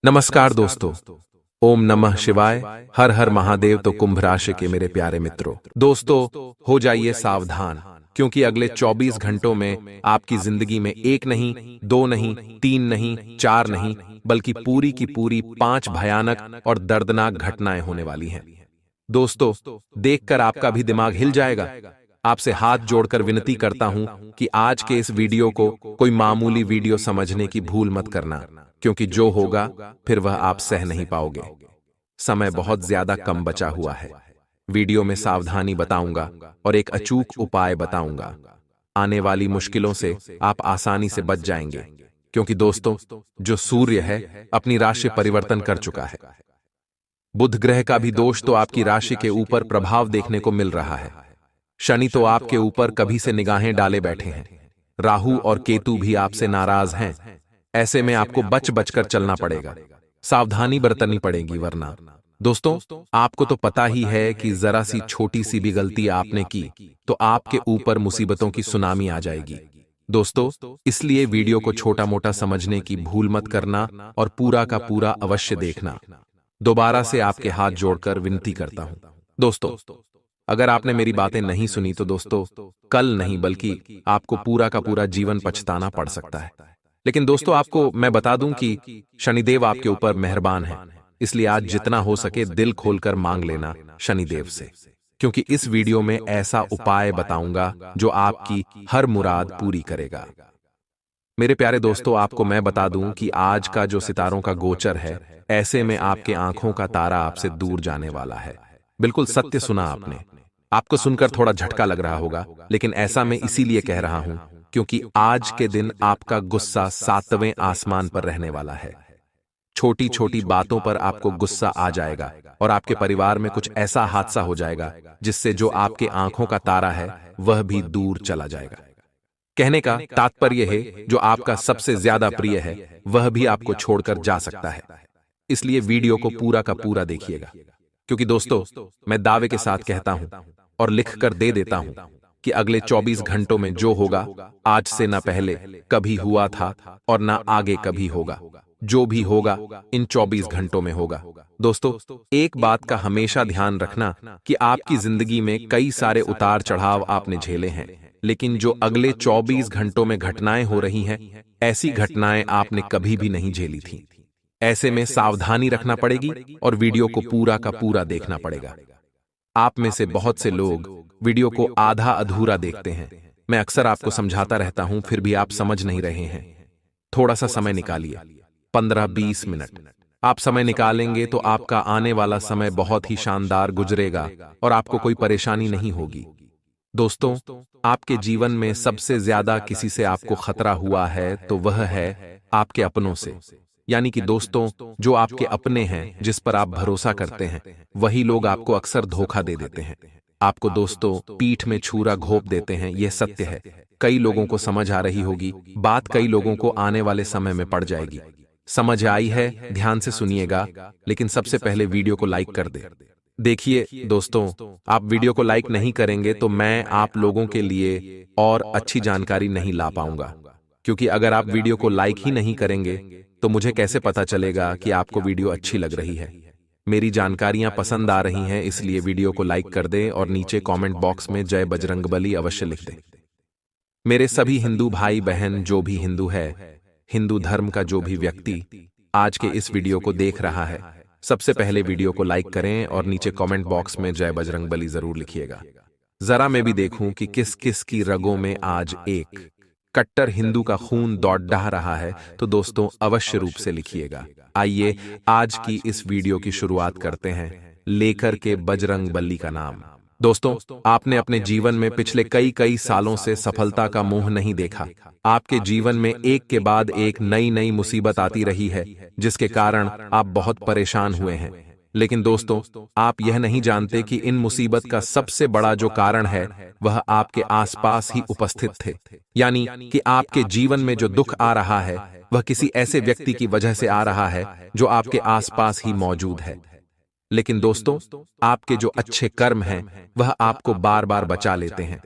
नमस्कार दोस्तों। ओम नमः शिवाय। हर हर महादेव। तो कुंभ राशि के मेरे प्यारे मित्रों, दोस्तों, हो जाइए सावधान, क्योंकि अगले 24 घंटों में आपकी जिंदगी में एक नहीं, दो नहीं, तीन नहीं, चार नहीं, बल्कि पूरी की पूरी 5 भयानक और दर्दनाक घटनाएं होने वाली हैं। दोस्तों, देखकर आपका भी दिमाग हिल जाएगा। आपसे हाथ जोड़कर विनती करता हूं कि आज के इस वीडियो को कोई मामूली वीडियो समझने की भूल मत करना, क्योंकि जो होगा फिर वह आप सह नहीं पाओगे। समय बहुत ज्यादा कम बचा हुआ है। वीडियो में सावधानी बताऊंगा और एक अचूक उपाय बताऊंगा। आने वाली मुश्किलों से आप आसानी से बच जाएंगे, क्योंकि दोस्तों, जो सूर्य है अपनी राशि परिवर्तन कर चुका है। बुध ग्रह का भी दोष तो आपकी राशि के ऊपर प्रभाव देखने को मिल रहा है। शनि तो आपके ऊपर कभी से निगाहें डाले बैठे हैं। राहु और केतु भी आपसे नाराज हैं। ऐसे में आपको बच बचकर चलना पड़ेगा, सावधानी बरतनी पड़ेगी, वरना दोस्तों, आपको तो पता ही है कि जरा सी छोटी सी भी गलती आपने की तो आपके ऊपर मुसीबतों की सुनामी आ जाएगी। दोस्तों, इसलिए वीडियो को छोटा मोटा समझने की भूल मत करना और पूरा का पूरा अवश्य देखना। दोबारा से आपके हाथ जोड़कर विनती करता हूं। दोस्तों, अगर आपने मेरी बातें नहीं सुनी तो दोस्तों, कल नहीं बल्कि आपको पूरा का पूरा जीवन पछताना पड़ सकता है। लेकिन दोस्तों, आपको मैं बता दूं कि शनिदेव आपके ऊपर मेहरबान है, इसलिए आज जितना हो सके दिल खोलकर मांग लेना शनिदेव से, क्योंकि इस वीडियो में ऐसा उपाय बताऊंगा जो आपकी हर मुराद पूरी करेगा। मेरे प्यारे दोस्तों, आपको मैं बता दूं कि आज का जो सितारों का गोचर है, ऐसे में आपके आंखों का तारा आपसे दूर जाने वाला है। बिल्कुल सत्य सुना आपने। आपको सुनकर थोड़ा झटका लग रहा होगा, लेकिन ऐसा मैं इसीलिए कह रहा हूं क्योंकि आज के दिन आपका गुस्सा 7वें आसमान पर रहने वाला है। छोटी छोटी बातों पर आपको गुस्सा आ जाएगा और आपके परिवार में कुछ ऐसा हादसा हो जाएगा जिससे जो आपके आंखों का तारा है वह भी दूर चला जाएगा। कहने का तात्पर्य है, जो आपका सबसे ज्यादा प्रिय है वह भी आपको छोड़कर जा सकता है। इसलिए वीडियो को पूरा का पूरा देखिएगा, क्योंकि दोस्तों, मैं दावे के साथ कहता हूं और लिख कर दे देता हूं कि अगले 24 घंटों में जो होगा, आज से ना पहले कभी हुआ था और ना आगे कभी होगा। जो भी होगा इन 24 घंटों में होगा। दोस्तों, एक बात का हमेशा ध्यान रखना कि आपकी जिंदगी में कई सारे उतार चढ़ाव आपने झेले हैं, लेकिन जो अगले 24 घंटों में घटनाएं हो रही हैं, ऐसी घटनाएं आपने कभी भी नहीं झेली थी। ऐसे में सावधानी रखना पड़ेगी और वीडियो को पूरा का पूरा देखना पड़ेगा। आप में से बहुत से लोग वीडियो को आधा अधूरा देखते हैं। मैं अक्सर आपको समझाता रहता हूं, फिर भी आप समझ नहीं रहे हैं। थोड़ा सा समय निकालिए, 15-20 मिनट आप समय निकालेंगे तो आपका आने वाला समय बहुत ही शानदार गुजरेगा और आपको कोई परेशानी नहीं होगी। दोस्तों, आपके जीवन में सबसे ज्यादा किसी से आपको खतरा हुआ है तो वह है आपके अपनों से। यानी कि दोस्तों, जो आपके अपने हैं, जिस पर आप भरोसा करते हैं, वही लोग आपको अक्सर धोखा दे देते हैं। आपको दोस्तों पीठ में छुरा घोंप देते हैं, यह सत्य है। कई लोगों को समझ आ रही होगी बात, कई लोगों को आने वाले समय में पड़ जाएगी। समझ आई है? ध्यान से सुनिएगा, लेकिन सबसे पहले वीडियो को लाइक कर दे। देखिए दोस्तों, आप वीडियो को लाइक नहीं करेंगे तो मैं आप लोगों के लिए और अच्छी जानकारी नहीं ला पाऊंगा, क्योंकि अगर आप वीडियो को लाइक ही नहीं करेंगे तो मुझे कैसे पता चलेगा कि आपको वीडियो अच्छी लग रही है, मेरी जानकारियां पसंद आ रही हैं। इसलिए वीडियो को लाइक कर दें और नीचे कमेंट बॉक्स में जय बजरंगबली अवश्य लिख दें। मेरे सभी हिंदू भाई बहन, जो भी हिंदू है, हिंदू धर्म का जो भी व्यक्ति आज के इस वीडियो को देख रहा है, सबसे पहले वीडियो को लाइक करें और नीचे कमेंट बॉक्स में जय बजरंगबली जरूर लिखिएगा। जरा मैं भी देखूं कि किस किस की रगों में आज एक कट्टर हिंदू का खून दौड़ डहा रहा है, तो दोस्तों अवश्य रूप से लिखिएगा। आइए आज की इस वीडियो की शुरुआत करते हैं, लेकर के बजरंगबली का नाम। दोस्तों, आपने अपने जीवन में पिछले कई सालों से सफलता का मुंह नहीं देखा। आपके जीवन में एक के बाद एक नई नई मुसीबत आती रही है, जिसके कारण आप बहुत परेशान हुए हैं। लेकिन दोस्तों, आप यह नहीं जानते कि इन मुसीबत का सबसे बड़ा जो कारण है वह आपके आसपास ही उपस्थित थे। यानी कि आपके जीवन में जो दुख आ रहा है वह किसी ऐसे व्यक्ति की वजह से आ रहा है जो आपके आसपास ही मौजूद है। लेकिन दोस्तों, आपके जो अच्छे कर्म हैं वह आपको बार बार बचा लेते हैं।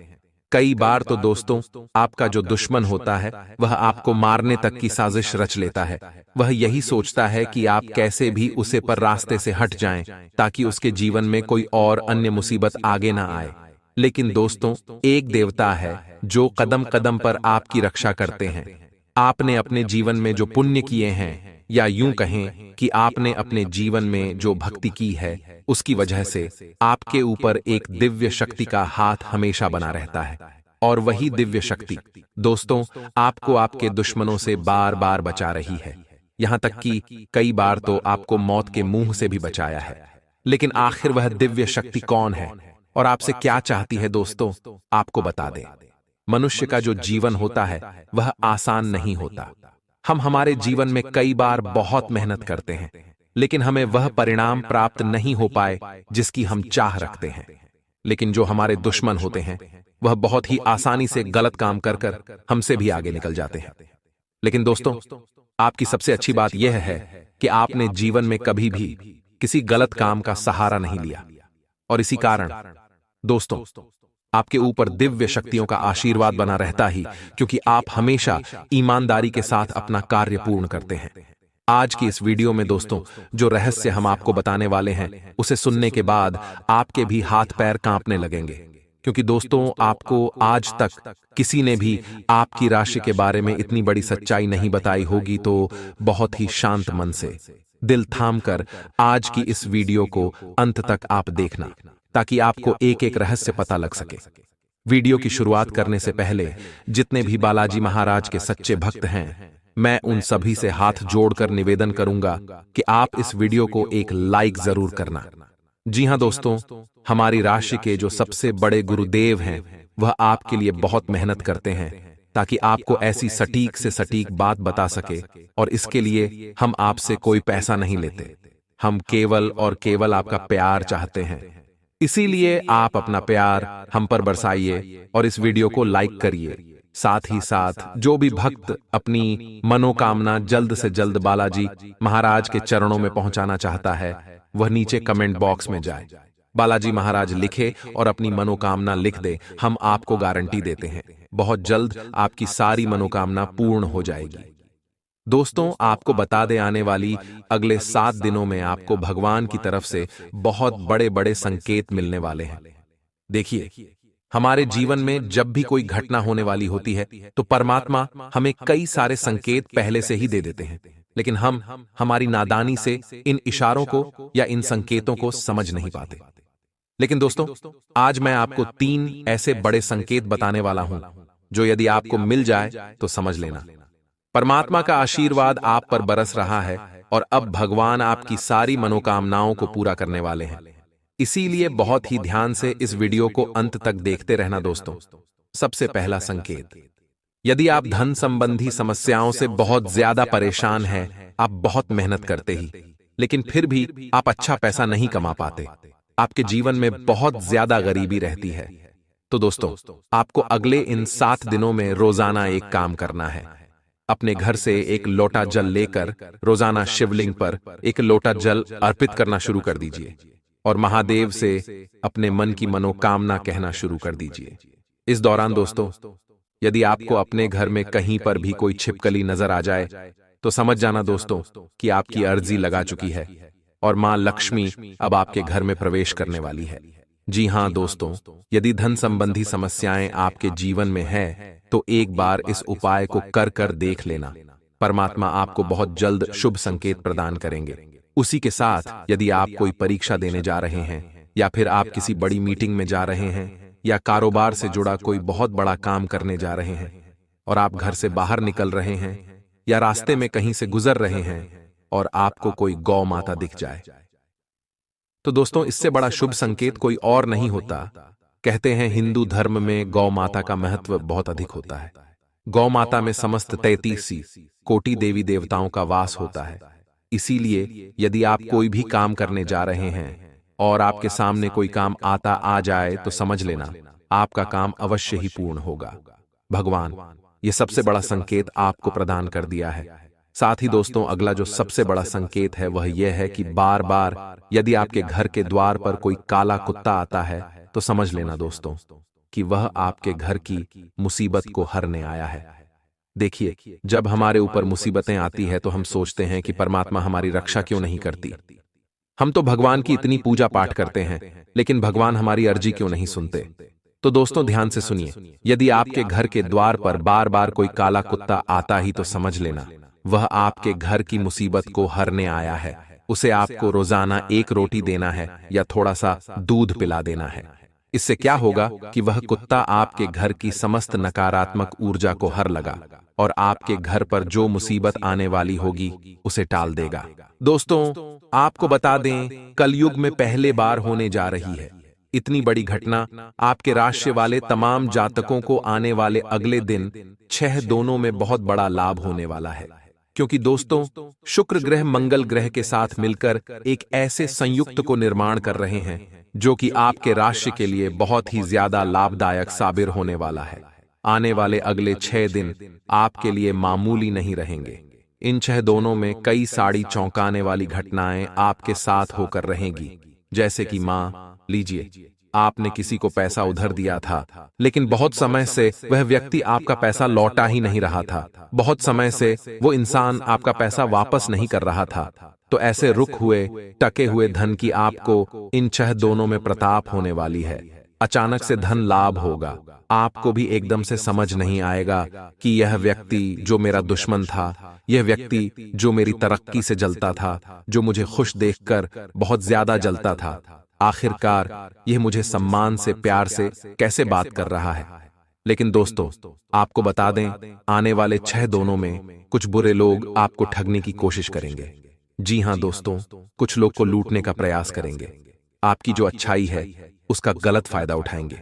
कई बार तो दोस्तों आपका जो दुश्मन होता है वह आपको मारने तक की साजिश रच लेता है। वह यही सोचता है कि आप कैसे भी उसे पर रास्ते से हट जाएं ताकि उसके जीवन में कोई और अन्य मुसीबत आगे ना आए। लेकिन दोस्तों एक देवता है जो कदम कदम पर आपकी रक्षा करते हैं। आपने अपने जीवन में जो पुण्य किए हैं या यूं कहें कि आपने अपने जीवन में जो भक्ति की है उसकी वजह से आपके ऊपर एक दिव्य शक्ति का हाथ हमेशा बना रहता है। और वही दिव्य शक्ति दोस्तों आपको आपके दुश्मनों से बार बार बचा रही है। यहां तक कि कई बार तो आपको मौत के मुंह से भी बचाया है। लेकिन आखिर वह दिव्य शक्ति कौन है और आपसे क्या चाहती है दोस्तों, आपको बता दें। मनुष्य का जो जीवन होता है वह आसान नहीं होता। हम हमारे जीवन में कई बार बहुत मेहनत करते हैं लेकिन हमें वह परिणाम प्राप्त नहीं हो पाए जिसकी हम चाह रखते हैं। लेकिन जो हमारे दुश्मन होते हैं वह बहुत ही आसानी से गलत काम कर कर हमसे भी आगे निकल जाते हैं। लेकिन दोस्तों आपकी सबसे अच्छी बात यह है कि आपने जीवन में कभी भी किसी गलत काम का सहारा नहीं लिया। और इसी कारण दोस्तों आपके ऊपर दिव्य शक्तियों का आशीर्वाद बना रहता ही, क्योंकि आप हमेशा ईमानदारी के साथ अपना कार्य पूर्ण करते हैं। आज की इस वीडियो में दोस्तों जो रहस्य हम आपको बताने वाले हैं उसे सुनने के बाद आपके भी हाथ पैर कांपने लगेंगे। क्योंकि दोस्तों आपको आज तक किसी ने भी आपकी राशि के बारे में इतनी बड़ी सच्चाई नहीं बताई होगी, तो बहुत ही शांत मन से दिल थाम कर आज की इस वीडियो को अंत तक आप देखना ताकि आपको एक एक रहस्य पता लग सके। वीडियो की शुरुआत करने से पहले जितने भी बालाजी महाराज के सच्चे भक्त हैं मैं उन सभी से हाथ जोड़कर निवेदन करूंगा कि आप इस वीडियो को एक लाइक जरूर करना। जी हां दोस्तों, हमारी राशि के जो सबसे बड़े गुरुदेव हैं वह आपके लिए बहुत मेहनत करते हैं ताकि आपको ऐसी सटीक से सटीक बात बता सके। और इसके लिए हम आपसे कोई पैसा नहीं लेते, हम केवल और केवल आपका प्यार चाहते हैं। इसीलिए आप अपना प्यार हम पर बरसाइए और इस वीडियो को लाइक करिए। साथ ही साथ जो भी भक्त अपनी मनोकामना जल्द से जल्द बालाजी महाराज के चरणों में पहुंचाना चाहता है वह नीचे कमेंट बॉक्स में जाए, बालाजी महाराज लिखे और अपनी मनोकामना लिख दे। हम आपको गारंटी देते हैं बहुत जल्द आपकी सारी मनोकामना पूर्ण हो जाएगी। दोस्तों आपको बता दे आने वाली अगले 7 दिनों में आपको भगवान की तरफ से बहुत बड़े बड़े संकेत मिलने वाले हैं। देखिए हमारे जीवन में जब भी कोई घटना होने वाली होती है तो परमात्मा हमें कई सारे संकेत पहले से ही दे देते हैं, लेकिन हम हमारी नादानी से इन इशारों को या इन संकेतों को समझ नहीं पाते। लेकिन दोस्तों आज मैं आपको 3 ऐसे बड़े संकेत बताने वाला हूं जो यदि आपको मिल जाए तो समझ लेना परमात्मा का आशीर्वाद आप पर बरस रहा है और अब भगवान आपकी सारी मनोकामनाओं को पूरा करने वाले हैं। इसीलिए बहुत ही ध्यान से इस वीडियो को अंत तक देखते रहना दोस्तों। सबसे पहला संकेत, यदि आप धन संबंधी समस्याओं से बहुत ज्यादा परेशान हैं, आप बहुत मेहनत करते ही लेकिन फिर भी आप अच्छा पैसा नहीं कमा पाते, आपके जीवन में बहुत ज्यादा गरीबी रहती है, तो दोस्तों आपको अगले इन 7 दिनों में रोजाना एक काम करना है। अपने घर से एक लोटा जल लेकर रोजाना शिवलिंग पर एक लोटा जल अर्पित करना शुरू कर दीजिए और महादेव से अपने मन की मनोकामना कहना शुरू कर दीजिए। इस दौरान दोस्तों यदि आपको अपने घर में कहीं पर भी कोई छिपकली नजर आ जाए तो समझ जाना दोस्तों कि आपकी अर्जी लगा चुकी है और मां लक्ष्मी अब आपके घर में प्रवेश करने वाली है। जी हां दोस्तों, यदि धन संबंधी समस्याएं आपके जीवन में है तो एक बार इस उपाय को कर कर देख लेना, परमात्मा आपको बहुत जल्द शुभ संकेत प्रदान करेंगे। उसी के साथ यदि आप कोई परीक्षा देने जा रहे हैं या फिर आप किसी बड़ी मीटिंग में जा रहे हैं या कारोबार से जुड़ा कोई बहुत बड़ा काम करने जा रहे हैं और आप घर से बाहर निकल रहे हैं या रास्ते में कहीं से गुजर रहे हैं और आपको कोई गौ माता दिख जाए, तो दोस्तों इससे बड़ा शुभ संकेत कोई और नहीं होता। कहते हैं हिंदू धर्म में गौ माता का महत्व बहुत अधिक होता है। गौ माता में समस्त 33 कोटि देवी देवताओं का वास होता है। इसीलिए यदि आप कोई भी काम करने जा रहे हैं और आपके सामने कोई काम आता आ जाए तो समझ लेना आपका काम अवश्य ही पूर्ण होगा। भगवान ये सबसे बड़ा संकेत आपको प्रदान कर दिया है। साथ ही दोस्तों अगला जो सबसे बड़ा संकेत है वह यह है कि बार बार यदि आपके घर के द्वार पर कोई काला कुत्ता आता है तो समझ लेना दोस्तों कि वह आपके घर की मुसीबत को हरने आया है। देखिए, जब हमारे ऊपर मुसीबतें आती है तो हम सोचते हैं कि परमात्मा हमारी रक्षा क्यों नहीं करती। हम तो भगवान की इतनी पूजा पाठ करते हैं, लेकिन भगवान हमारी अर्जी क्यों नहीं सुनते। तो दोस्तों ध्यान से सुनिए, यदि आपके घर के द्वार पर बार बार कोई काला कुत्ता आता ही तो समझ लेना वह आपके घर की मुसीबत को हरने आया है। उसे आपको रोजाना एक रोटी देना है या थोड़ा सा दूध पिला देना है। इससे क्या होगा कि वह कुत्ता आपके घर की समस्त नकारात्मक ऊर्जा को हर लगा और आपके घर पर जो मुसीबत आने वाली होगी उसे टाल देगा। दोस्तों, आपको बता दें, कलयुग में पहले बार होने जा रही है इतनी बड़ी घटना। आपके राशि वाले तमाम जातकों को आने वाले अगले दिन 6 दोनों में बहुत बड़ा लाभ होने वाला है, क्योंकि दोस्तों शुक्र ग्रह मंगल ग्रह के साथ मिलकर एक ऐसे संयुक्त को निर्माण कर रहे हैं जो कि आपके राशि के लिए बहुत ही ज्यादा लाभदायक साबिर होने वाला है। आने वाले अगले 6 दिन आपके लिए मामूली नहीं रहेंगे। इन 6 दोनों में कई सारी चौंकाने वाली घटनाएं आपके साथ होकर रहेंगी। जैसे कि लीजिए, आपने किसी को पैसा उधार दिया था, लेकिन बहुत समय से वह व्यक्ति आपका पैसा लौटा ही नहीं रहा था। बहुत समय से वो इंसान आपका पैसा वापस नहीं कर रहा था। तो ऐसे रुक हुए टके हुए धन की आपको इन 6 दोनों में प्रताप होने वाली है। अचानक से धन लाभ होगा। आपको भी एकदम से समझ नहीं आएगा कि यह व्यक्ति जो मेरा दुश्मन था, यह व्यक्ति जो मेरी तरक्की से जलता था, जो मुझे खुश देखकर बहुत ज्यादा जलता था, आखिरकार यह मुझे सम्मान से प्यार से कैसे बात कर रहा है। लेकिन दोस्तों, आपको बता दें, आने वाले 6 दोनों में कुछ बुरे लोग आपको ठगने की कोशिश करेंगे। जी हां दोस्तों, कुछ लोग को लूटने का प्रयास करेंगे। आपकी जो अच्छाई है उसका गलत फायदा उठाएंगे।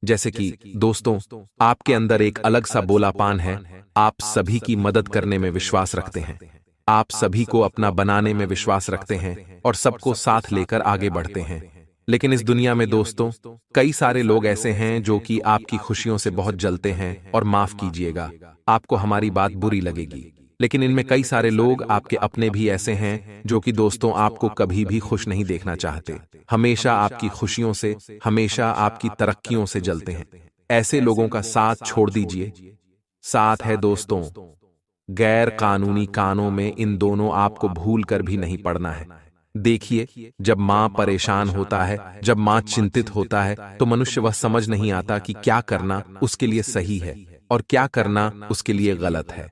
जैसे कि दोस्तों, आपके अंदर एक अलग सा बोलापान है। आप सभी की मदद करने में विश्वास रखते हैं, आप सभी को अपना बनाने में विश्वास रखते हैं और सबको साथ लेकर आगे बढ़ते हैं। लेकिन इस दुनिया में दोस्तों कई सारे लोग ऐसे हैं जो कि आपकी खुशियों से बहुत जलते हैं। और माफ कीजिएगा, आपको हमारी बात बुरी लगेगी, लेकिन इनमें कई सारे लोग आपके अपने भी ऐसे हैं जो कि दोस्तों आपको कभी भी खुश नहीं देखना चाहते। हमेशा आपकी खुशियों से, हमेशा आपकी तरक्कियों से जलते हैं। ऐसे लोगों का साथ छोड़ दीजिए। साथ है दोस्तों गैर कानूनी कानों में, इन दोनों आपको भूल कर भी नहीं पड़ना है। देखिए, जब माँ परेशान होता है, जब माँ चिंतित होता है, तो मनुष्य वह समझ नहीं आता कि क्या करना उसके लिए सही है और क्या करना उसके लिए गलत है।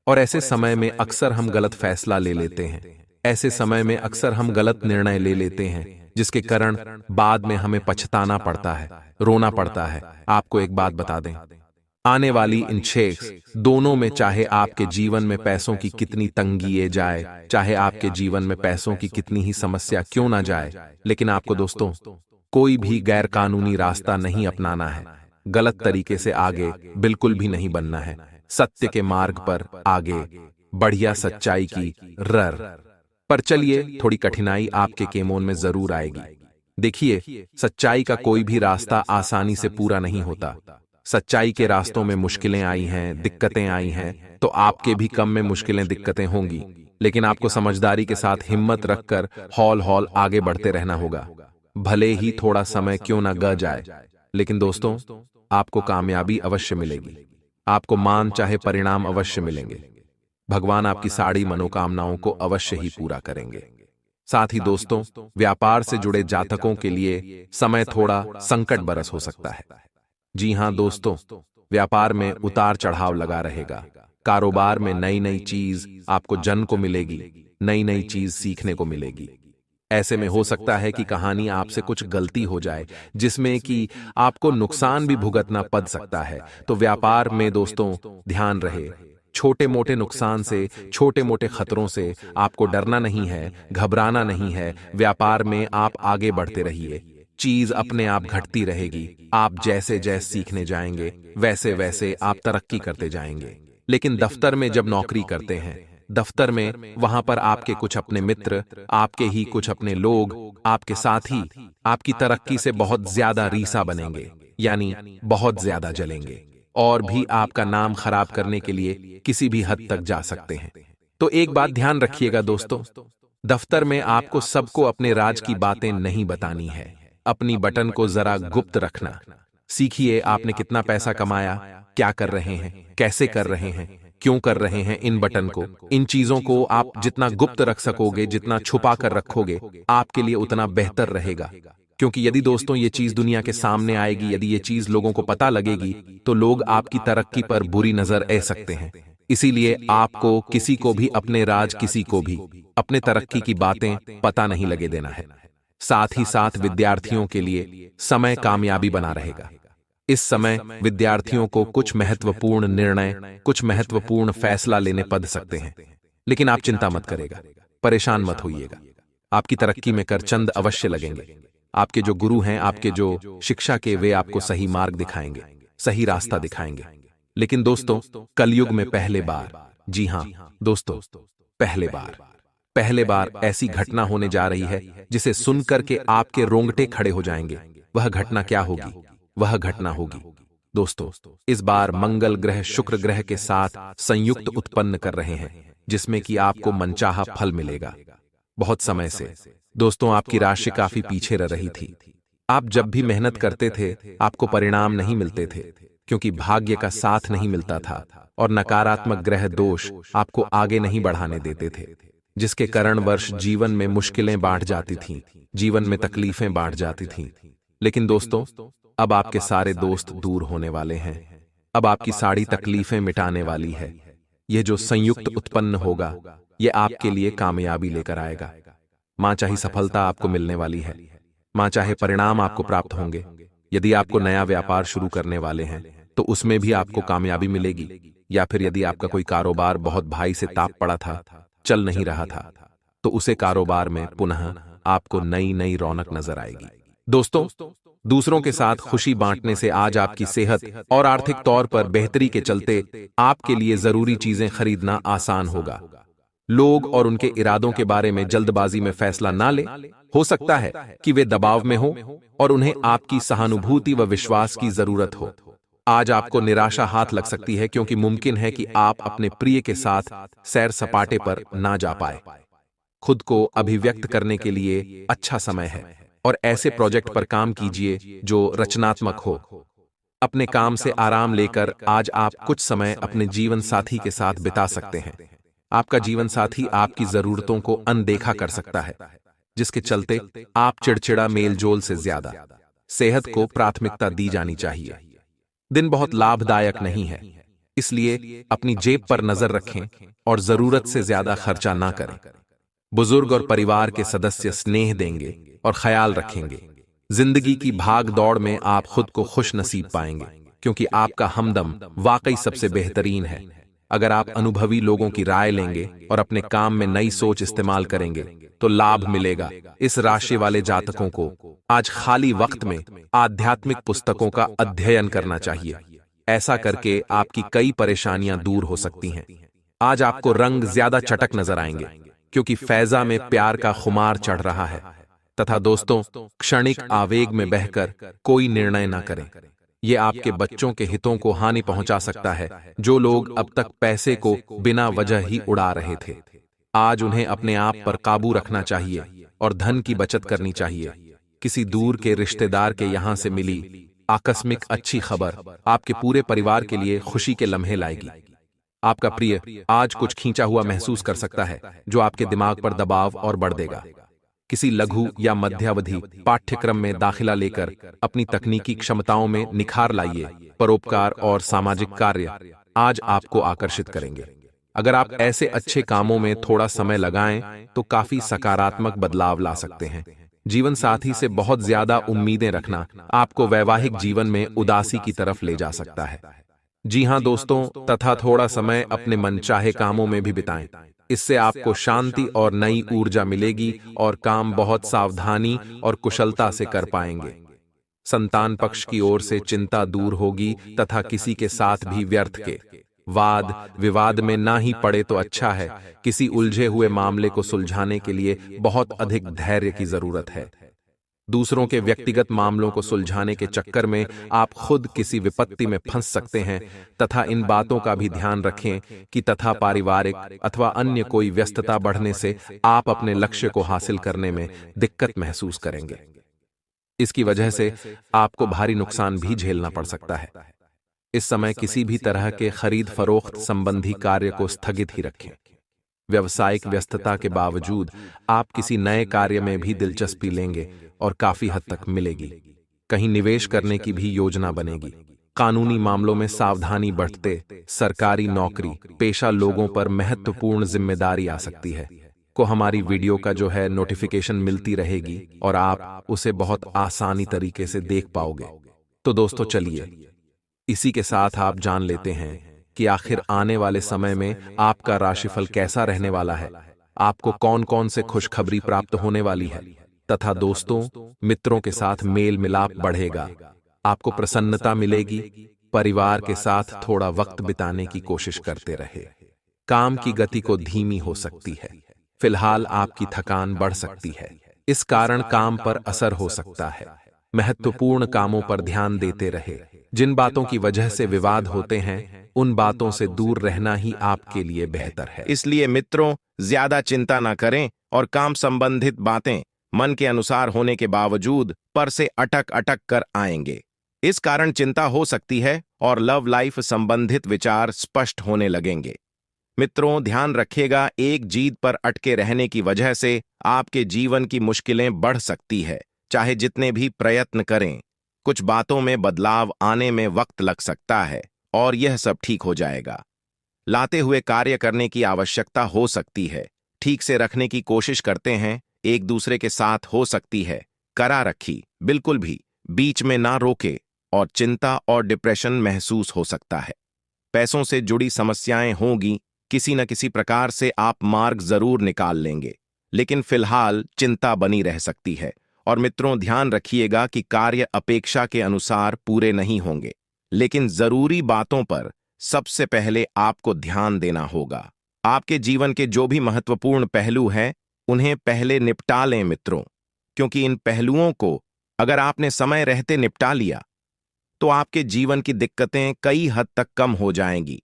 और ऐसे समय में अक्सर हम गलत फैसला ले लेते हैं। ऐसे समय में अक्सर हम गलत निर्णय ले लेते हैं, जिसके कारण बाद में हमें पछताना पड़ता है, रोना पड़ता है। आपको एक बात बता दें, आने वाली इन 6 दोनों में चाहे आपके जीवन में पैसों की कितनी तंगी जाए, चाहे आपके जीवन में पैसों की कितनी ही समस्या क्यों ना जाए, लेकिन आपको दोस्तों कोई भी गैर कानूनी रास्ता नहीं अपनाना है। गलत तरीके से आगे बिल्कुल भी नहीं बनना है। सत्य के मार्ग पर आगे बढ़िया सच्चाई की पर चलिए, थोड़ी कठिनाई आपके केमोन में जरूर आएगी। देखिए, सच्चाई का कोई भी रास्ता आसानी से पूरा नहीं होता। सच्चाई के रास्तों में मुश्किलें आई हैं, दिक्कतें आई हैं, तो आपके भी कम में मुश्किलें दिक्कतें होंगी। लेकिन आपको समझदारी के साथ हिम्मत रखकर हौल आगे बढ़ते रहना होगा। भले ही थोड़ा समय क्यों ना ग जाए, लेकिन दोस्तों आपको कामयाबी अवश्य मिलेगी। आपको मान चाहे परिणाम अवश्य मिलेंगे। भगवान आपकी सारी मनोकामनाओं को अवश्य ही पूरा करेंगे। साथ ही दोस्तों, व्यापार से जुड़े जातकों के लिए समय थोड़ा संकट बरस हो सकता है। जी हां दोस्तों, व्यापार में उतार चढ़ाव लगा रहेगा। कारोबार में नई नई चीज आपको जन को मिलेगी, नई नई चीज सीखने को मिलेगी। ऐसे में हो सकता है कि कहानी आपसे कुछ गलती हो जाए जिसमें कि आपको नुकसान भी भुगतना पड़ सकता है। तो व्यापार में दोस्तों ध्यान रहे, छोटे मोटे नुकसान से, छोटे मोटे खतरों से आपको डरना नहीं है, घबराना नहीं है। व्यापार में आप आगे बढ़ते रहिए, चीज अपने आप घटती रहेगी। आप जैसे जैसे सीखने जाएंगे वैसे वैसे आप तरक्की करते जाएंगे। लेकिन दफ्तर में जब नौकरी करते हैं, दफ्तर में वहां पर आपके कुछ अपने मित्र, आपके ही कुछ अपने लोग, आपके साथी आपकी तरक्की से बहुत ज्यादा रीसा बनेंगे, यानी बहुत ज्यादा जलेंगे और भी आपका नाम खराब करने के लिए किसी भी हद तक जा सकते हैं। तो एक बात ध्यान रखिएगा दोस्तों, दफ्तर में आपको सबको अपने राज की बातें नहीं बतानी है। अपनी बटन को जरा गुप्त रखना। सीखिए आपने कितना पैसा कमाया, क्या कर रहे हैं, कैसे कर रहे हैं, क्यों कर रहे हैं। इन बटन को, इन चीजों को आप जितना गुप्त रख सकोगे, जितना छुपा कर रखोगे, आपके लिए उतना बेहतर रहेगा। क्योंकि यदि दोस्तों ये चीज दुनिया के सामने आएगी, यदि ये चीज लोगों को पता लगेगी, तो लोग आपकी तरक्की पर बुरी नजर ए सकते हैं। इसीलिए आपको किसी को भी अपने राज, किसी को भी अपने तरक्की की बातें पता नहीं लगे देना है। साथ ही साथ विद्यार्थियों के लिए समय कामयाबी बना रहेगा। इस समय विद्यार्थियों को कुछ महत्वपूर्ण निर्णय, कुछ महत्वपूर्ण फैसला लेने पड़ सकते हैं। लेकिन आप चिंता मत करेगा, परेशान मत होइएगा। आपकी तरक्की में करचंद अवश्य लगेंगे। आपके जो गुरु हैं, आपके जो शिक्षा के, वे आपको सही मार्ग दिखाएंगे, सही रास्ता दिखाएंगे। लेकिन दोस्तों, कलयुग में पहले बार, जी हां दोस्तों, पहले बार ऐसी घटना होने जा रही है जिसे सुनकर के आपके रोंगटे खड़े हो जाएंगे। वह घटना क्या होगी? वह घटना होगी दोस्तों, इस बार मंगल ग्रह शुक्र ग्रह के साथ संयुक्त उत्पन्न कर रहे हैं, जिसमें कि आपको मनचाहा फल मिलेगा। बहुत समय से दोस्तों आपकी राशि काफी पीछे रह रही थी। आप जब भी मेहनत करते थे, आपको परिणाम नहीं मिलते थे, क्योंकि भाग्य का साथ नहीं मिलता था और नकारात्मक ग्रह दोष आपको आगे नहीं बढ़ाने देते थे, जिसके कारण वर्ष जीवन में मुश्किलें बांट जाती थीं, जीवन में तकलीफें बांट जाती थीं। लेकिन दोस्तों, अब आपके सारे दोस्त दूर होने वाले हैं। अब आपकी सारी तकलीफें मिटाने वाली है। यह जो संयुक्त उत्पन्न होगा, यह आपके लिए कामयाबी लेकर आएगा। मां चाहे सफलता आपको मिलने वाली है, मां चाहे परिणाम आपको प्राप्त होंगे। यदि आपको नया व्यापार शुरू करने वाले हैं, तो उसमें भी आपको कामयाबी मिलेगी। या फिर यदि आपका कोई कारोबार बहुत भाई से ताप पड़ा था, चल नहीं रहा था, तो उसे कारोबार में पुनः आपको नई नई रौनक नजर आएगी। दोस्तों, दूसरों के साथ खुशी बांटने से आज आपकी सेहत और आर्थिक तौर पर बेहतरी के चलते आपके लिए जरूरी चीजें खरीदना आसान होगा। लोग और उनके इरादों के बारे में जल्दबाजी में फैसला ना ले। हो सकता है कि वे दबाव में हो और उन्हें आपकी सहानुभूति व विश्वास की जरूरत हो। आज आपको निराशा हाथ लग सकती है, क्योंकि मुमकिन है कि आप अपने प्रिय के साथ सैर सपाटे पर ना जा पाए। खुद को अभिव्यक्त करने के लिए अच्छा समय है और ऐसे प्रोजेक्ट पर काम कीजिए जो रचनात्मक हो। अपने काम से आराम लेकर आज आप कुछ समय अपने जीवन साथी के साथ बिता सकते हैं। आपका जीवन साथी आपकी जरूरतों को अनदेखा कर सकता है, जिसके चलते आप चिड़चिड़ा मेलजोल से ज्यादा सेहत को प्राथमिकता दी जानी चाहिए। दिन बहुत लाभदायक नहीं है, इसलिए अपनी जेब पर नजर रखें और जरूरत से ज्यादा खर्चा ना करें। बुजुर्ग और परिवार के सदस्य स्नेह देंगे और ख्याल रखेंगे। जिंदगी की भाग दौड़ में आप खुद को खुश नसीब पाएंगे, क्योंकि आपका हमदम वाकई सबसे बेहतरीन है। अगर आप अनुभवी लोगों की राय लेंगे और अपने काम में नई सोच इस्तेमाल करेंगे, तो लाभ मिलेगा। इस राशि वाले जातकों को आज खाली वक्त में आध्यात्मिक पुस्तकों का अध्ययन करना चाहिए। ऐसा करके आपकी कई परेशानियां दूर हो सकती हैं। आज आपको रंग ज्यादा चटक नजर आएंगे, क्योंकि फैजा में प्यार का खुमार चढ़ रहा है। तथा दोस्तों, क्षणिक आवेग में बहकर कोई निर्णय ना करें। यह आपके बच्चों के हितों को हानि पहुंचा सकता है, जो लोग अब तक पैसे को बिना वजह ही उड़ा रहे थे। आज उन्हें अपने आप पर काबू रखना चाहिए और धन की बचत करनी चाहिए। किसी दूर के रिश्तेदार के यहां से मिली आकस्मिक अच्छी खबर आपके पूरे परिवार के लिए खुशी के लम्हे लाएगी। आपका प्रिय आज कुछ खींचा हुआ महसूस कर सकता है, जो आपके दिमाग पर दबाव और बढ़ देगा। किसी लघु या मध्यावधि पाठ्यक्रम में दाखिला लेकर अपनी तकनीकी क्षमताओं में निखार लाइए। परोपकार और सामाजिक कार्य आज आपको आकर्षित करेंगे। अगर आप ऐसे अच्छे कामों में थोड़ा समय लगाएं, तो काफी सकारात्मक बदलाव ला सकते हैं। जीवन साथी से बहुत ज्यादा उम्मीदें रखना आपको वैवाहिक जीवन में उदासी की तरफ ले जा सकता है। जी हां दोस्तों, तथा थोड़ा समय अपने मनचाहे कामों में भी बिताएं। इससे आपको शांति और नई ऊर्जा मिलेगी और काम बहुत सावधानी और कुशलता से कर पाएंगे। संतान पक्ष की ओर से चिंता दूर होगी तथा किसी के साथ भी व्यर्थ के वाद विवाद में ना ही पड़े तो अच्छा है। किसी उलझे हुए मामले को सुलझाने के लिए बहुत अधिक धैर्य की जरूरत है। दूसरों के व्यक्तिगत मामलों को सुलझाने के चक्कर में आप खुद किसी विपत्ति में फंस सकते हैं। तथा इन बातों का भी ध्यान रखें कि तथा पारिवारिक अथवा अन्य कोई व्यस्तता बढ़ने से आप अपने लक्ष्य को हासिल करने में दिक्कत महसूस करेंगे। इसकी वजह से आपको भारी नुकसान भी झेलना पड़ सकता है। इस समय किसी भी तरह के खरीद फरोख्त संबंधी कार्य को स्थगित ही रखें। व्यावसायिक व्यस्तता के बावजूद आप किसी नए कार्य में भी दिलचस्पी लेंगे और काफी हद तक मिलेगी। कहीं निवेश करने की भी योजना बनेगी। कानूनी मामलों में सावधानी बरतते सरकारी नौकरी पेशा लोगों पर महत्वपूर्ण जिम्मेदारी आ सकती है। को हमारी वीडियो का जो है नोटिफिकेशन मिलती रहेगी और आप उसे बहुत आसानी तरीके से देख पाओगे। तो दोस्तों चलिए इसी के साथ आप जान लेते हैं कि आखिर आने वाले समय में आपका राशिफल कैसा रहने वाला है, आपको कौन कौन से खुशखबरी प्राप्त होने वाली है, तथा दोस्तों मित्रों के साथ मेल मिलाप बढ़ेगा, आपको प्रसन्नता मिलेगी। परिवार के साथ थोड़ा वक्त बिताने की कोशिश करते रहे। काम की गति को धीमी हो सकती है। फिलहाल आपकी थकान बढ़ सकती है, इस कारण काम पर असर हो सकता है। महत्वपूर्ण कामों पर ध्यान देते रहे। जिन बातों की वजह से विवाद होते हैं उन बातों से दूर रहना ही आपके लिए बेहतर है। इसलिए मित्रों ज्यादा चिंता ना करें और काम संबंधित बातें मन के अनुसार होने के बावजूद पर से अटक अटक कर आएंगे। इस कारण चिंता हो सकती है और लव लाइफ संबंधित विचार स्पष्ट होने लगेंगे। मित्रों ध्यान रखिएगा, एक जीत पर अटके रहने की वजह से आपके जीवन की मुश्किलें बढ़ सकती है। चाहे जितने भी प्रयत्न करें, कुछ बातों में बदलाव आने में वक्त लग सकता है और यह सब ठीक हो जाएगा। लाते हुए कार्य करने की आवश्यकता हो सकती है। ठीक से रखने की कोशिश करते हैं, एक दूसरे के साथ हो सकती है करा रखी, बिल्कुल भी बीच में ना रोके और चिंता और डिप्रेशन महसूस हो सकता है। पैसों से जुड़ी समस्याएं होंगी, किसी न किसी प्रकार से आप मार्ग जरूर निकाल लेंगे, लेकिन फिलहाल चिंता बनी रह सकती है। और मित्रों ध्यान रखिएगा कि कार्य अपेक्षा के अनुसार पूरे नहीं होंगे, लेकिन जरूरी बातों पर सबसे पहले आपको ध्यान देना होगा। आपके जीवन के जो भी महत्वपूर्ण पहलू हैं उन्हें पहले निपटा लें मित्रों, क्योंकि इन पहलुओं को अगर आपने समय रहते निपटा लिया तो आपके जीवन की दिक्कतें कई हद तक कम हो जाएंगी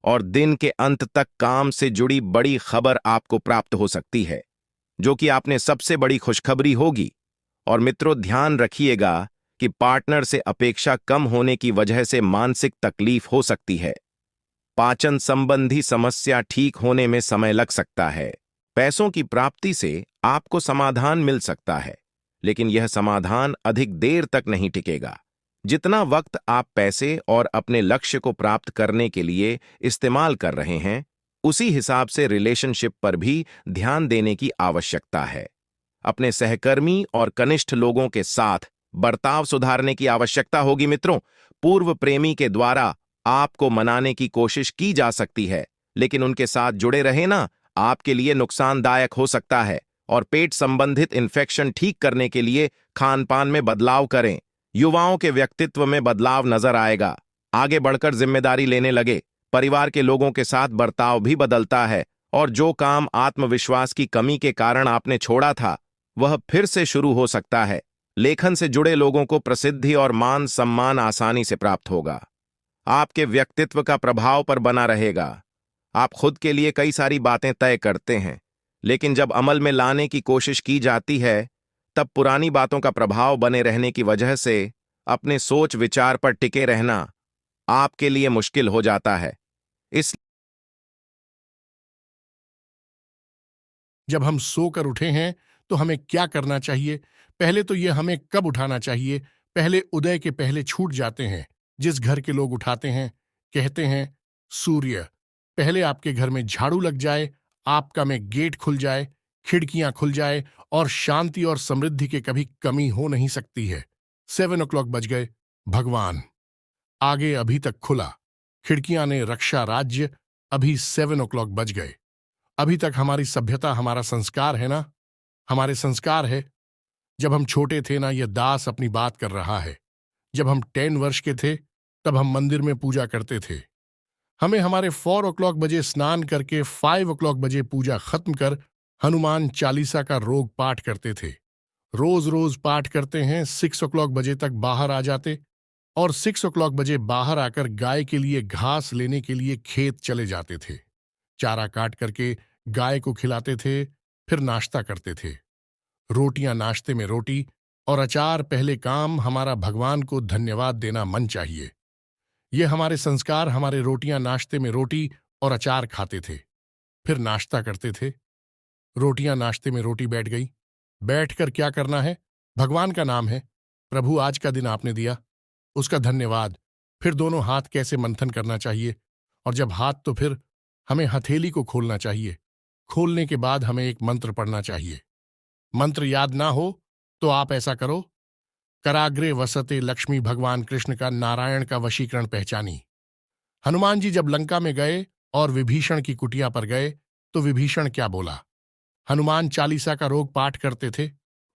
और दिन के अंत तक काम से जुड़ी बड़ी खबर आपको प्राप्त हो सकती है, जो कि आपने सबसे बड़ी खुशखबरी होगी। और मित्रों ध्यान रखिएगा कि पार्टनर से अपेक्षा कम होने की वजह से मानसिक तकलीफ हो सकती है। पाचन संबंधी समस्या ठीक होने में समय लग सकता है। पैसों की प्राप्ति से आपको समाधान मिल सकता है, लेकिन यह समाधान अधिक देर तक नहीं टिकेगा। जितना वक्त आप पैसे और अपने लक्ष्य को प्राप्त करने के लिए इस्तेमाल कर रहे हैं, उसी हिसाब से रिलेशनशिप पर भी ध्यान देने की आवश्यकता है। अपने सहकर्मी और कनिष्ठ लोगों के साथ बर्ताव सुधारने की आवश्यकता होगी मित्रों। पूर्व प्रेमी के द्वारा आपको मनाने की कोशिश की जा सकती है, लेकिन उनके साथ जुड़े रहे ना, आपके लिए नुकसानदायक हो सकता है। और पेट संबंधित इन्फेक्शन ठीक करने के लिए खान पान में बदलाव करें। युवाओं के व्यक्तित्व में बदलाव नजर आएगा, आगे बढ़कर जिम्मेदारी लेने लगे। परिवार के लोगों के साथ बर्ताव भी बदलता है और जो काम आत्मविश्वास की कमी के कारण आपने छोड़ा था वह फिर से शुरू हो सकता है। लेखन से जुड़े लोगों को प्रसिद्धि और मान सम्मान आसानी से प्राप्त होगा। आपके व्यक्तित्व का प्रभाव पर बना रहेगा। आप खुद के लिए कई सारी बातें तय करते हैं, लेकिन जब अमल में लाने की कोशिश की जाती है तब पुरानी बातों का प्रभाव बने रहने की वजह से अपने सोच विचार पर टिके रहना आपके लिए मुश्किल हो जाता है। इस जब हम सोकर उठे हैं तो हमें क्या करना चाहिए? पहले तो ये हमें कब उठाना चाहिए? पहले उदय के पहले छूट जाते हैं। जिस घर के लोग उठाते हैं कहते हैं सूर्य पहले आपके घर में झाड़ू लग जाए, आपका में गेट खुल जाए, खिड़कियां खुल जाए और शांति और समृद्धि के कभी कमी हो नहीं सकती है। 7 o'clock बज गए। भगवान आगे अभी तक खुला, खिड़कियां ने रक्षा राज्य, अभी 7 o'clock बज गए। अभी तक हमारी सभ्यता हमारा संस्कार है ना, हमारे संस्कार है। जब हम छोटे थे ना, यह दास अपनी बात कर रहा है। जब हम 10 वर्ष के थे तब हम मंदिर में पूजा करते थे। हमें हमारे 4 o'clock बजे स्नान करके 5 o'clock बजे पूजा खत्म कर हनुमान चालीसा का रोग पाठ करते थे। रोज रोज पाठ करते हैं, 6 o'clock बजे तक बाहर आ जाते और 6 o'clock बजे बाहर आकर गाय के लिए घास लेने के लिए खेत चले जाते थे। चारा काट करके गाय को खिलाते थे, फिर नाश्ता करते थे। रोटियां नाश्ते में रोटी और अचार पहले काम हमारा भगवान को धन्यवाद देना मन चाहिए। ये हमारे संस्कार, हमारे रोटियां नाश्ते में रोटी और अचार खाते थे, फिर नाश्ता करते थे। रोटियां नाश्ते में रोटी बैठ गई। बैठकर क्या करना है? भगवान का नाम है। प्रभु, आज का दिन आपने दिया, उसका धन्यवाद। फिर दोनों हाथ कैसे मंथन करना चाहिए, और जब हाथ तो फिर हमें हथेली को खोलना चाहिए। खोलने के बाद हमें एक मंत्र पढ़ना चाहिए। मंत्र याद ना हो तो आप ऐसा करो, कराग्रे वसते लक्ष्मी। भगवान कृष्ण का नारायण का वशीकरण पहचानी। हनुमान जी जब लंका में गए और विभीषण की कुटिया पर गए तो विभीषण क्या बोला? हनुमान चालीसा का रोज पाठ करते थे,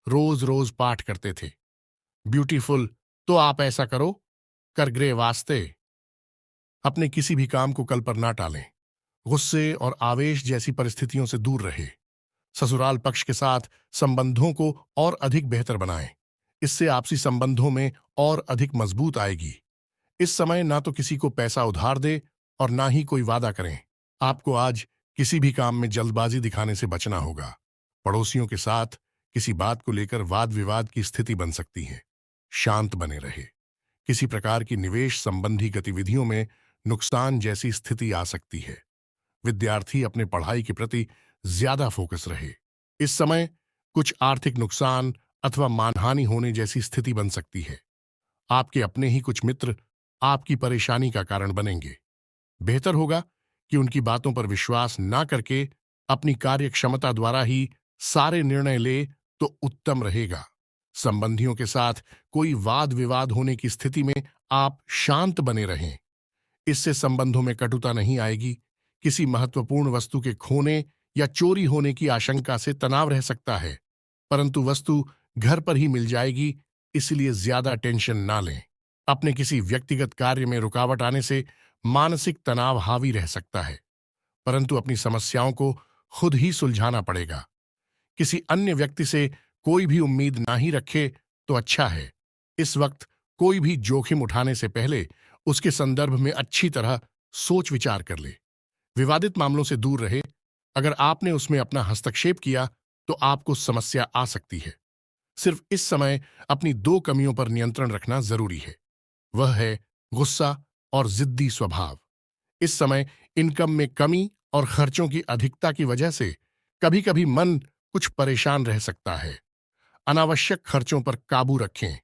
रोज रोज पाठ करते थे। ब्यूटीफुल। तो आप ऐसा करो, करग्रे वास्ते। अपने किसी भी काम को कल पर ना टालें। गुस्से और आवेश जैसी परिस्थितियों से दूर रहे। ससुराल पक्ष के साथ संबंधों को और अधिक बेहतर बनाएं। इससे आपसी संबंधों में और अधिक मजबूत आएगी। इस समय ना तो किसी को पैसा उधार दे और ना ही कोई वादा करें। आपको आज किसी भी काम में जल्दबाजी दिखाने से बचना होगा। पड़ोसियों के साथ किसी बात को लेकर वाद विवाद की स्थिति बन सकती है। शांत बने रहे। किसी प्रकार की निवेश संबंधी गतिविधियों में नुकसान जैसी स्थिति आ सकती है। विद्यार्थी अपने पढ़ाई के प्रति ज्यादा फोकस रहे। इस समय कुछ आर्थिक नुकसान अथवा मानहानि होने जैसी स्थिति बन सकती है। आपके अपने ही कुछ मित्र आपकी परेशानी का कारण बनेंगे। बेहतर होगा कि उनकी बातों पर विश्वास ना करके अपनी कार्य क्षमता द्वारा ही सारे निर्णय ले तो उत्तम रहेगा। संबंधियों के साथ कोई वाद विवाद होने की स्थिति में आप शांत बने रहें। इससे संबंधों में कटुता नहीं आएगी। किसी महत्वपूर्ण वस्तु के खोने या चोरी होने की आशंका से तनाव रह सकता है, परंतु वस्तु घर पर ही मिल जाएगी, इसलिए ज्यादा टेंशन ना लें। अपने किसी व्यक्तिगत कार्य में रुकावट आने से मानसिक तनाव हावी रह सकता है, परंतु अपनी समस्याओं को खुद ही सुलझाना पड़ेगा। किसी अन्य व्यक्ति से कोई भी उम्मीद ना ही रखे तो अच्छा है। इस वक्त कोई भी जोखिम उठाने से पहले उसके संदर्भ में अच्छी तरह सोच विचार कर ले। विवादित मामलों से दूर रहे। अगर आपने उसमें अपना हस्तक्षेप किया तो आपको समस्या आ सकती है। सिर्फ इस समय अपनी दो कमियों पर नियंत्रण रखना जरूरी है। वह है गुस्सा और जिद्दी स्वभाव। इस समय इनकम में कमी और खर्चों की अधिकता की वजह से कभी कभी मन कुछ परेशान रह सकता है। अनावश्यक खर्चों पर काबू रखें।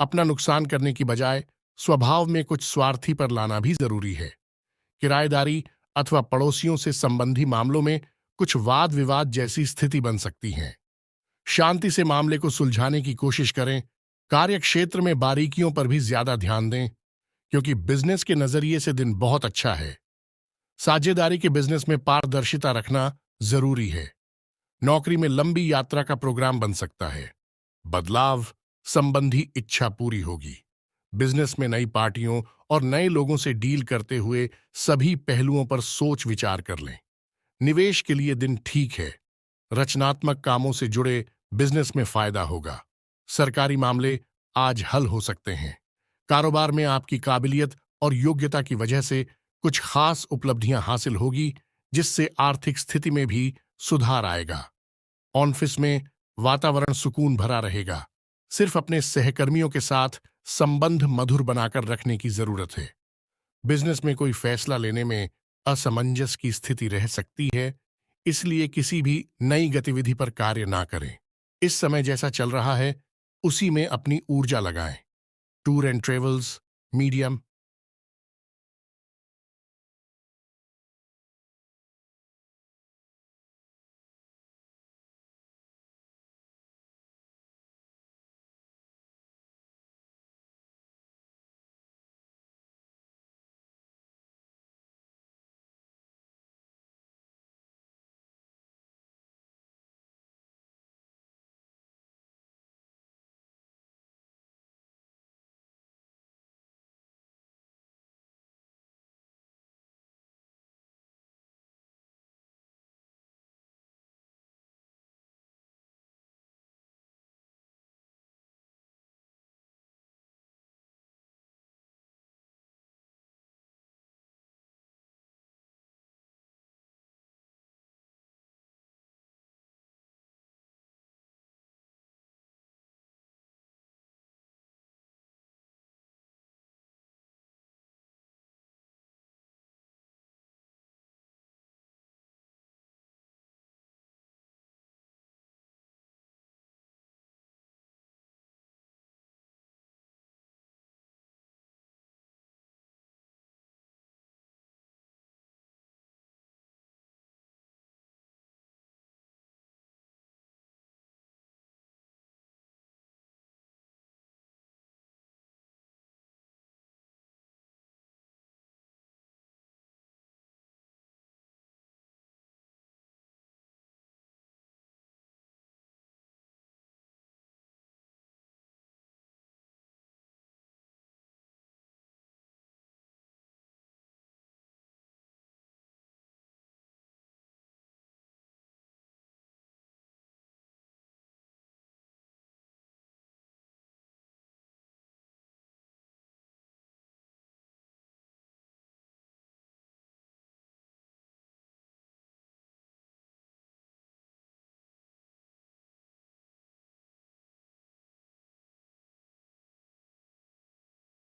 अपना नुकसान करने की बजाय स्वभाव में कुछ स्वार्थी पर लाना भी जरूरी है। किराएदारी अथवा पड़ोसियों से संबंधी मामलों में कुछ वाद विवाद जैसी स्थिति बन सकती है। शांति से मामले को सुलझाने की कोशिश करें। कार्य क्षेत्र में बारीकियों पर भी ज्यादा ध्यान दें, क्योंकि बिजनेस के नजरिए से दिन बहुत अच्छा है। साझेदारी के बिजनेस में पारदर्शिता रखना जरूरी है। नौकरी में लंबी यात्रा का प्रोग्राम बन सकता है। बदलाव संबंधी इच्छा पूरी होगी। बिजनेस में नई पार्टियों और नए लोगों से डील करते हुए सभी पहलुओं पर सोच विचार कर लें। निवेश के लिए दिन ठीक है। रचनात्मक कामों से जुड़े बिजनेस में फायदा होगा। सरकारी मामले आज हल हो सकते हैं। कारोबार में आपकी काबिलियत और योग्यता की वजह से कुछ खास उपलब्धियां हासिल होगी, जिससे आर्थिक स्थिति में भी सुधार आएगा। ऑफिस में वातावरण सुकून भरा रहेगा। सिर्फ अपने सहकर्मियों के साथ संबंध मधुर बनाकर रखने की जरूरत है। बिजनेस में कोई फैसला लेने में असमंजस की स्थिति रह सकती है, इसलिए किसी भी नई गतिविधि पर कार्य ना करें। इस समय जैसा चल रहा है उसी में अपनी ऊर्जा लगाएं। Tour and travels medium